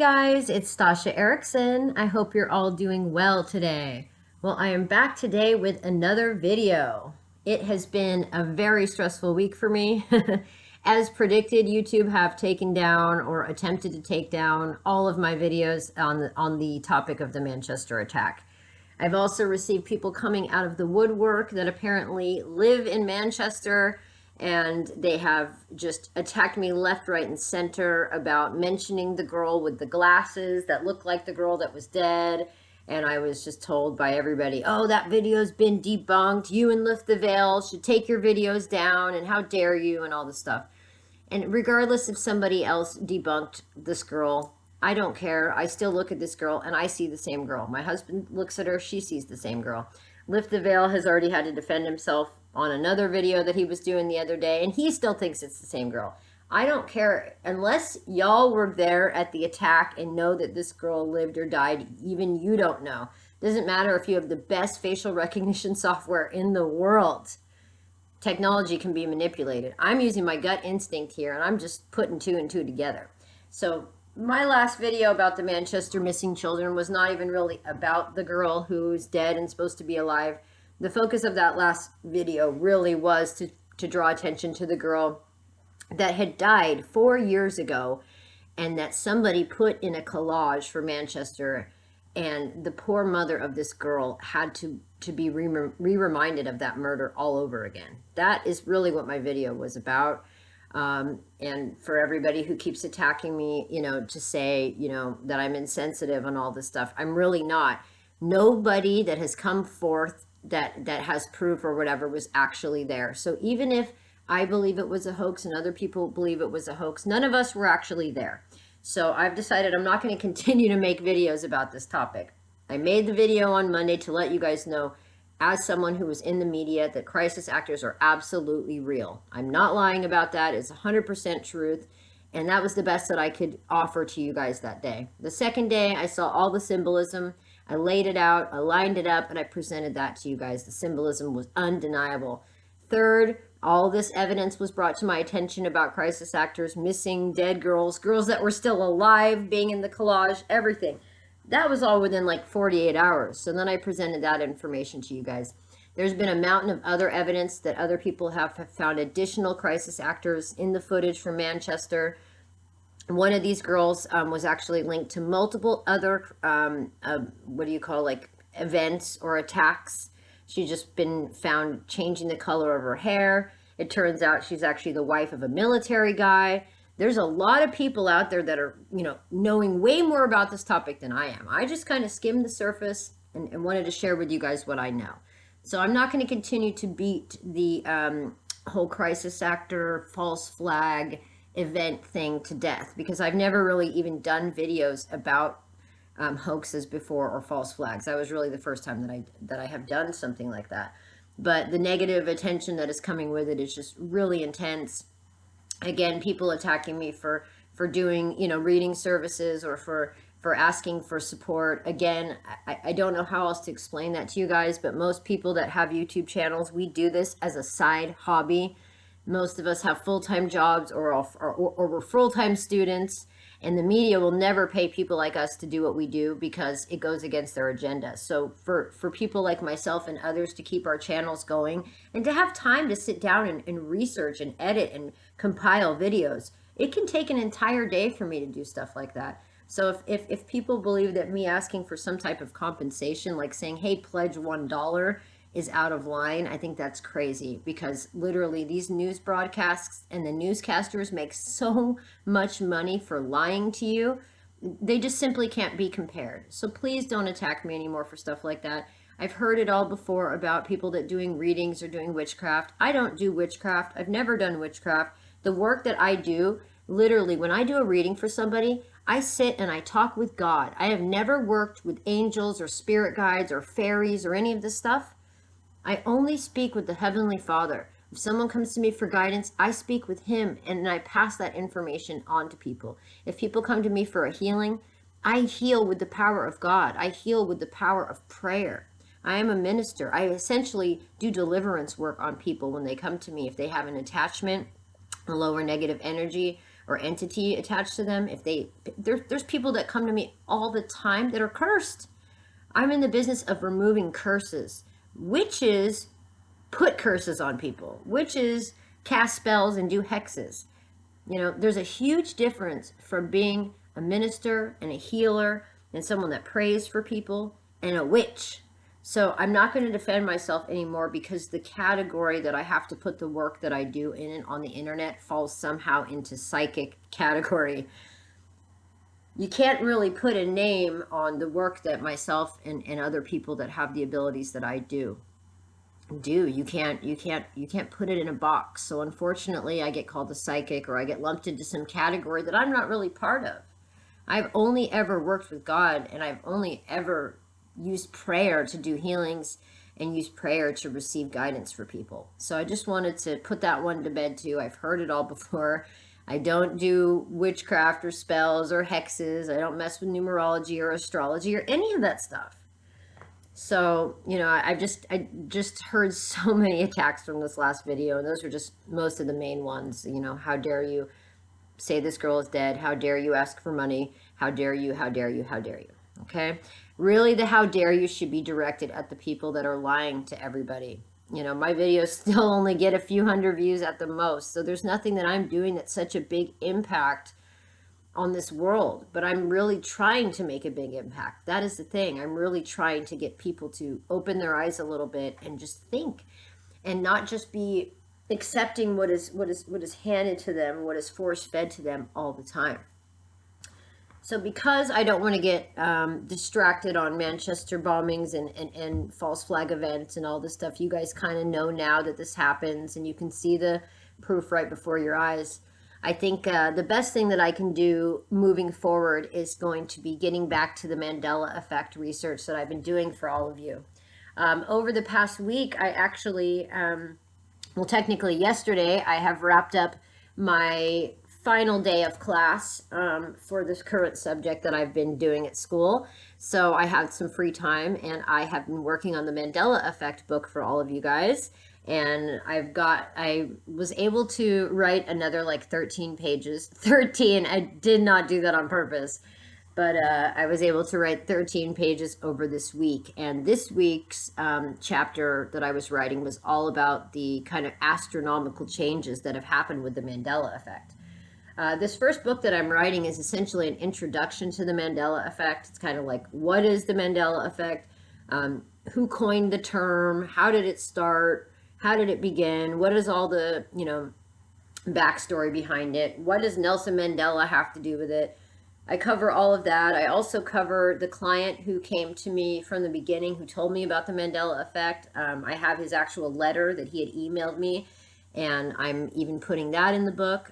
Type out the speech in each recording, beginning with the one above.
guys, it's Stasha Erickson. I hope you're all doing well today. Well, I am back today with another video. It has been a very stressful week for me. As predicted, YouTube have taken down or attempted to take down all of my videos on the topic of the Manchester attack. I've also received people coming out of the woodwork that apparently live in Manchester, and they have just attacked me left, right, and center about mentioning the girl with the glasses that looked like the girl that was dead. And I was just told by everybody, oh, that video's been debunked. You and Lift the Veil should take your videos down, and how dare you, and all this stuff. And regardless if somebody else debunked this girl, I don't care. I still look at this girl and I see the same girl. My husband looks at her, she sees the same girl. Lift the Veil has already had to defend himself on another video that he was doing the other day, and he still thinks it's the same girl. I don't care. Unless y'all were there at the attack and know that this girl lived or died, even you don't know. Doesn't matter if you have the best facial recognition software in the world. Technology can be manipulated. I'm using my gut instinct here, and I'm just putting two and two together. So my last video about the Manchester missing children was not even really about the girl who's dead and supposed to be alive. The focus of that last video really was to draw attention to the girl that had died 4 years ago and that somebody put in a collage for Manchester, and the poor mother of this girl had to be reminded of that murder all over again. That is really what my video was about. And for everybody who keeps attacking me, to say, that I'm insensitive and all this stuff, I'm really not. Nobody that has come forth that has proof or whatever was actually there. So even if I believe it was a hoax and other people believe it was a hoax, none of us were actually there. So I've decided I'm not going to continue to make videos about this topic. I made the video on Monday to let you guys know, as someone who was in the media, that crisis actors are absolutely real. I'm not lying about that. It's 100% truth. And that was the best that I could offer to you guys that day. The second day, I saw all the symbolism. I laid it out, I lined it up, and I presented that to you guys. The symbolism was undeniable. Third, all this evidence was brought to my attention about crisis actors missing dead girls, girls that were still alive, being in the collage, everything. That was all within like 48 hours. So then I presented that information to you guys. There's been a mountain of other evidence that other people have found additional crisis actors in the footage from Manchester. One of these girls was actually linked to multiple other, events or attacks. She's just been found changing the color of her hair. It turns out she's actually the wife of a military guy. There's a lot of people out there that are, knowing way more about this topic than I am. I just kind of skimmed the surface and wanted to share with you guys what I know. So I'm not going to continue to beat the whole crisis actor, false flag event thing to death, because I've never really even done videos about hoaxes before or false flags. That was really the first time that I have done something like that. But the negative attention that is coming with it is just really intense. Again, people attacking me for doing, reading services or for asking for support. Again, I don't know how else to explain that to you guys, but most people that have YouTube channels, we do this as a side hobby. Most of us have full-time jobs or we're full-time students, and the media will never pay people like us to do what we do because it goes against their agenda. So for people like myself and others to keep our channels going and to have time to sit down and research and edit and compile videos, it can take an entire day for me to do stuff like that. So if people believe that me asking for some type of compensation, like saying, hey, pledge $1, is out of line, I think that's crazy, because literally these news broadcasts and the newscasters make so much money for lying to you. They just simply can't be compared. So please don't attack me anymore for stuff like that. I've heard it all before about people that doing readings or doing witchcraft. I don't do witchcraft. I've never done witchcraft. The work that I do, literally, when I do a reading for somebody, I sit and I talk with God. I have never worked with angels or spirit guides or fairies or any of this stuff. I only speak with the Heavenly Father. If someone comes to me for guidance, I speak with him and I pass that information on to people. If people come to me for a healing, I heal with the power of God. I heal with the power of prayer. I am a minister. I essentially do deliverance work on people when they come to me. If they have an attachment, a lower negative energy, or entity attached to them, if there's people that come to me all the time that are cursed. I'm in the business of removing curses. Witches put curses on people. Witches cast spells and do hexes. You know, there's a huge difference from being a minister and a healer and someone that prays for people and a witch. So I'm not going to defend myself anymore because the category that I have to put the work that I do in on the internet falls somehow into psychic category. You can't really put a name on the work that myself and other people that have the abilities that I do. You can't put it in a box. So unfortunately, I get called a psychic, or I get lumped into some category that I'm not really part of. I've only ever worked with God, and I've only ever used prayer to do healings and use prayer to receive guidance for people. So I just wanted to put that one to bed too. I've heard it all before. I don't do witchcraft or spells or hexes. I don't mess with numerology or astrology or any of that stuff. So, you know, I just heard so many attacks from this last video, and those were just most of the main ones. You know, how dare you say this girl is dead? How dare you ask for money? How dare you? How dare you? How dare you? Okay? Really, the how dare you should be directed at the people that are lying to everybody. You know, my videos still only get a few hundred views at the most, so there's nothing that I'm doing that's such a big impact on this world, but I'm really trying to make a big impact. That is the thing. I'm really trying to get people to open their eyes a little bit and just think, and not just be accepting what is handed to them, what is force fed to them all the time. So because I don't want to get distracted on Manchester bombings and false flag events and all this stuff, you guys kind of know now that this happens, and you can see the proof right before your eyes. I think the best thing that I can do moving forward is going to be getting back to the Mandela effect research that I've been doing for all of you. Over the past week, I actually, well, technically yesterday, I have wrapped up my final day of class for this current subject that I've been doing at school. So I had some free time, and I have been working on the Mandela effect book for all of you guys. And I was able to write another like 13 pages. 13, I did not do that on purpose, but I was able to write 13 pages over this week. And this week's chapter that I was writing was all about the kind of astronomical changes that have happened with the Mandela effect. This first book that I'm writing is essentially an introduction to the Mandela effect. It's kind of like, what is the Mandela effect? Who coined the term? How did it start? How did it begin? What is all the, you know, backstory behind it? What does Nelson Mandela have to do with it? I cover all of that. I also cover the client who came to me from the beginning, who told me about the Mandela effect. I have his actual letter that he had emailed me, and I'm even putting that in the book.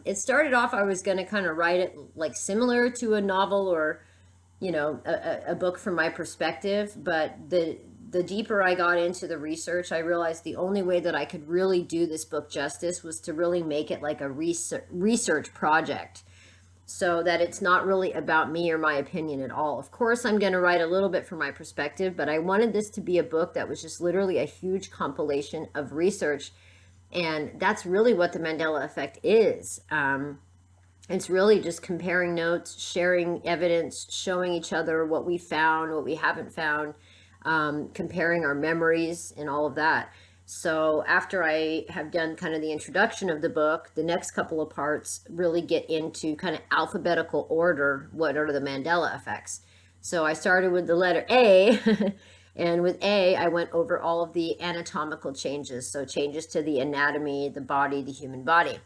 It started off, I was going to kind of write it like similar to a novel, or, you know, a book from my perspective, but the deeper I got into the research, I realized the only way that I could really do this book justice was to really make it like a research project, so that it's not really about me or my opinion at all. Of course, I'm going to write a little bit from my perspective, but I wanted this to be a book that was just literally a huge compilation of research, and that's really what the Mandela effect is. It's really just comparing notes, sharing evidence, showing each other what we found, what we haven't found, comparing our memories and all of that. So after I have done kind of the introduction of the book, the next couple of parts really get into kind of alphabetical order, what are the Mandela effects. So I started with the letter A, and with A, I went over all of the anatomical changes. So changes to the anatomy, the body, the human body.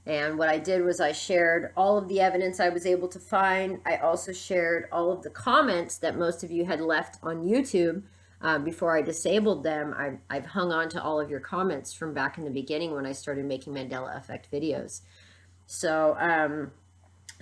And what I did was I shared all of the evidence I was able to find. I also shared all of the comments that most of you had left on YouTube before I disabled them. I've hung on to all of your comments from back in the beginning when I started making Mandela effect videos. So,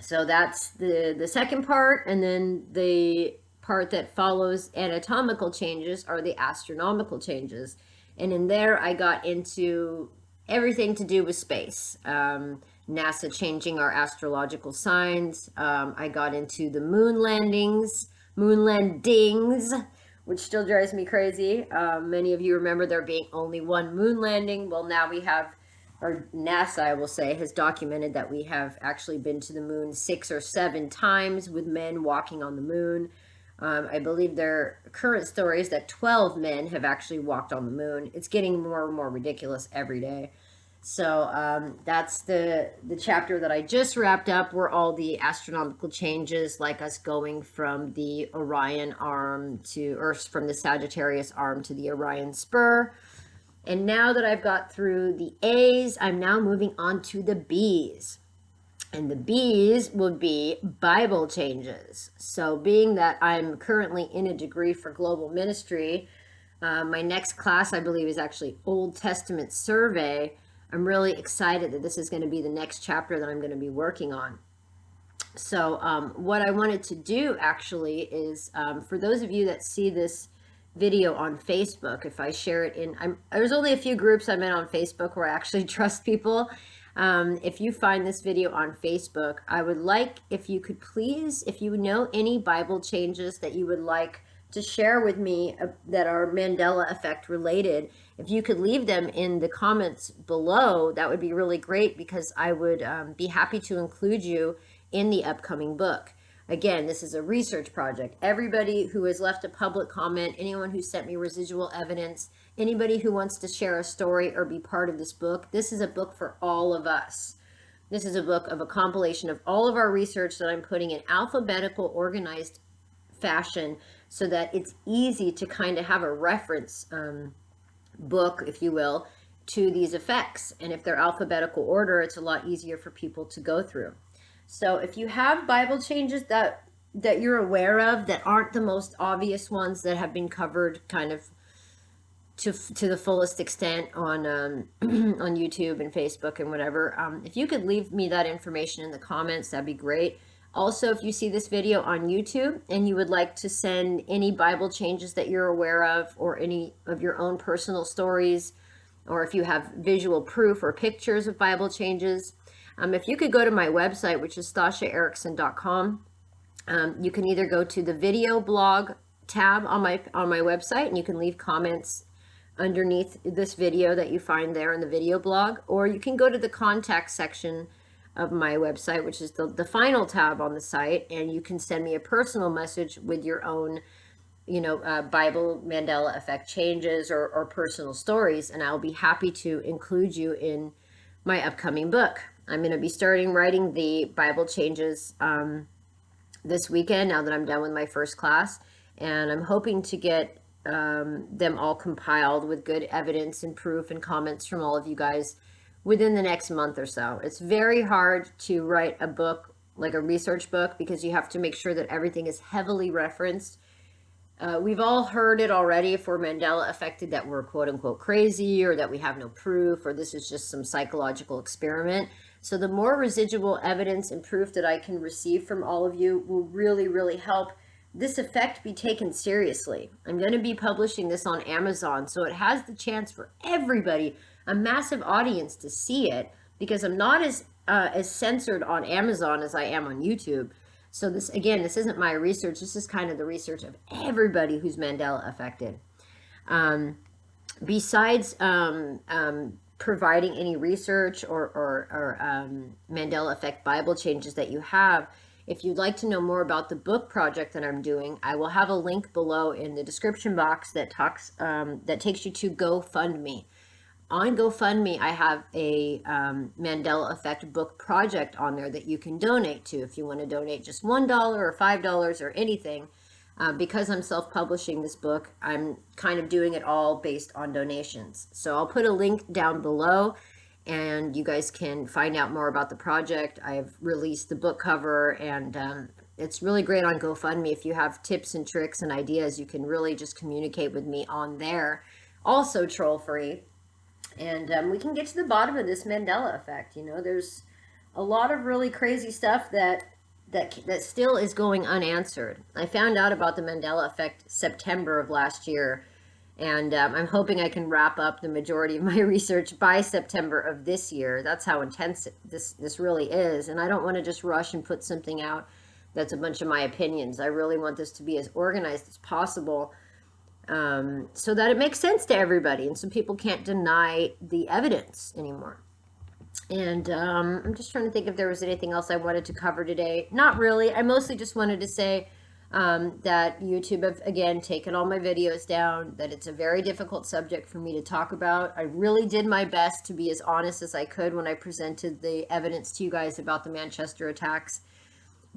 so that's the second part. And then the part that follows anatomical changes are the astronomical changes. And in there, I got into everything to do with space. NASA changing our astrological signs. I got into the moon landings, which still drives me crazy. Many of you remember there being only one moon landing. Well, now we have or NASA, I will say, has documented that we have actually been to the moon 6 or 7 times with men walking on the moon. I believe their current story is that 12 men have actually walked on the moon. It's getting more and more ridiculous every day. So that's the chapter that I just wrapped up, where all the astronomical changes, like us going from the Orion arm to, or from the Sagittarius arm to the Orion spur. And now that I've got through the A's, I'm now moving on to the B's. And the B's would be Bible changes. So being that I'm currently in a degree for global ministry, my next class, I believe, is actually Old Testament survey. I'm really excited that this is going to be the next chapter that I'm going to be working on. So what I wanted to do actually is, for those of you that see this video on Facebook, if I share it in, there's only a few groups I'm in on Facebook where I actually trust people. If you find this video on Facebook, I would like if you could please, if you know any Bible changes that you would like to share with me that are Mandela effect related, if you could leave them in the comments below, that would be really great, because I would be happy to include you in the upcoming book. Again, this is a research project. Everybody who has left a public comment, anyone who sent me residual evidence, anybody who wants to share a story or be part of this book, this is a book for all of us. This is a book of a compilation of all of our research that I'm putting in alphabetical, organized fashion, so that it's easy to kind of have a reference book, if you will, to these effects. And if they're alphabetical order, it's a lot easier for people to go through. So if you have Bible changes that you're aware of that aren't the most obvious ones that have been covered kind of to the fullest extent on on YouTube and Facebook and whatever, if you could leave me that information in the comments, that'd be great. Also, if you see this video on YouTube and you would like to send any Bible changes that you're aware of, or any of your own personal stories, or if you have visual proof or pictures of Bible changes, if you could go to my website, which is stashaerickson.com, you can either go to the video blog tab on my website, and you can leave comments underneath this video that you find there in the video blog, or you can go to the contact section of my website, which is the final tab on the site, and you can send me a personal message with your own, Bible Mandela effect changes or personal stories, and I'll be happy to include you in my upcoming book. I'm going to be starting writing the Bible changes this weekend, now that I'm done with my first class, and I'm hoping to get them all compiled with good evidence and proof and comments from all of you guys within the next month or so. It's very hard to write a book, like a research book, because you have to make sure that everything is heavily referenced. We've all heard it already, if we're Mandela affected, that we're quote unquote crazy, or that we have no proof, or this is just some psychological experiment. So the more residual evidence and proof that I can receive from all of you will really, really help this effect be taken seriously. I'm going to be publishing this on Amazon, so it has the chance for everybody, a massive audience, to see it, because I'm not as censored on Amazon as I am on YouTube. So this, again, this isn't my research. This is kind of the research of everybody who's Mandela affected. Besides providing any research or Mandela effect Bible changes that you have, if you'd like to know more about the book project that I'm doing, I will have a link below in the description box that takes you to GoFundMe. On GoFundMe, I have a Mandela Effect book project on there that you can donate to if you want to donate just $1 or $5 or anything. Because I'm self-publishing this book, I'm kind of doing it all based on donations. So I'll put a link down below, and you guys can find out more about the project. I've released the book cover, and it's really great on GoFundMe. If you have tips and tricks and ideas, you can really just communicate with me on there. Also troll-free. And we can get to the bottom of this Mandela effect. There's a lot of really crazy stuff that still is going unanswered. I found out about the Mandela effect September of last year, and I'm hoping I can wrap up the majority of my research by September of this year. That's how intense this really is, and I don't want to just rush and put something out that's a bunch of my opinions. I really want this to be as organized as possible, so that it makes sense to everybody, and so people can't deny the evidence anymore. And I'm just trying to think if there was anything else I wanted to cover today. Not really. I mostly just wanted to say that YouTube have, again, taken all my videos down, that it's a very difficult subject for me to talk about. I really did my best to be as honest as I could when I presented the evidence to you guys about the Manchester attacks.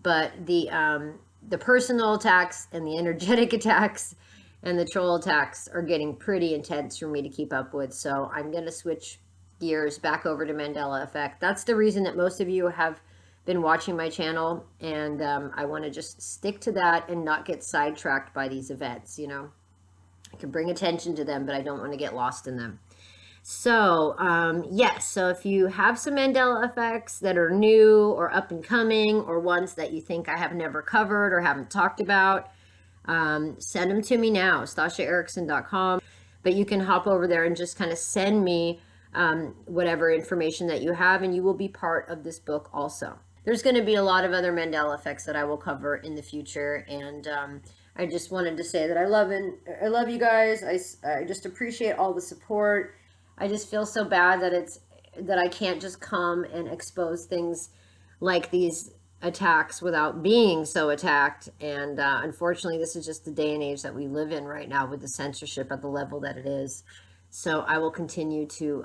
But the personal attacks and the energetic attacks and the troll attacks are getting pretty intense for me to keep up with. So I'm going to switch gears back over to Mandela effect. That's the reason that most of you have been watching my channel, and I want to just stick to that and not get sidetracked by these events. You know, I can bring attention to them, but I don't want to get lost in them. So, yes, so if you have some Mandela effects that are new or up and coming, or ones that you think I have never covered or haven't talked about, send them to me now, StashaErickson.com. But you can hop over there and just kind of send me whatever information that you have, and you will be part of this book also. There's going to be a lot of other Mandela effects that I will cover in the future, and I just wanted to say that I love you guys. I just appreciate all the support. I just feel so bad that I can't just come and expose things like these attacks without being so attacked. And unfortunately, this is just the day and age that we live in right now with the censorship at the level that it is. So I will continue to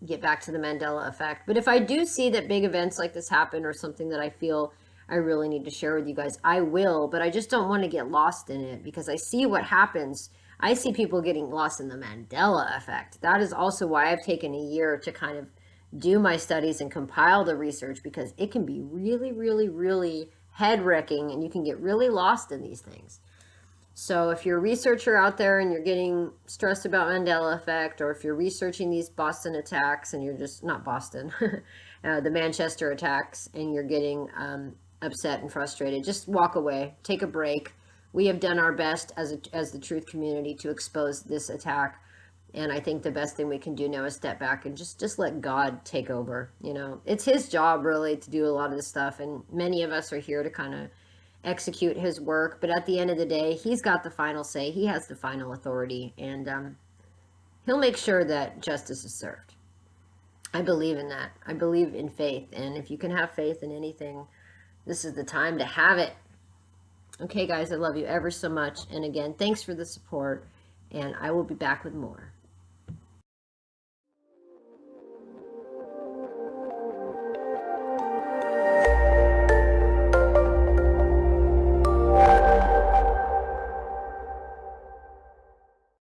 get back to the Mandela effect. But if I do see that big events like this happen, or something that I feel I really need to share with you guys, I will. But I just don't want to get lost in it, because I see what happens. I see people getting lost in the Mandela effect. That is also why I've taken a year to kind of do my studies and compile the research, because it can be really, really, really head-wrecking, and you can get really lost in these things. So if you're a researcher out there and you're getting stressed about Mandela effect, or if you're researching these Boston attacks and you're just, not Boston, the Manchester attacks, and you're getting upset and frustrated, just walk away, take a break. We have done our best as the truth community to expose this attack. And I think the best thing we can do now is step back and just let God take over. You know, it's his job really to do a lot of this stuff. And many of us are here to kind of execute his work. But at the end of the day, he's got the final say. He has the final authority. And he'll make sure that justice is served. I believe in that. I believe in faith. And if you can have faith in anything, this is the time to have it. Okay, guys, I love you ever so much. And again, thanks for the support. And I will be back with more.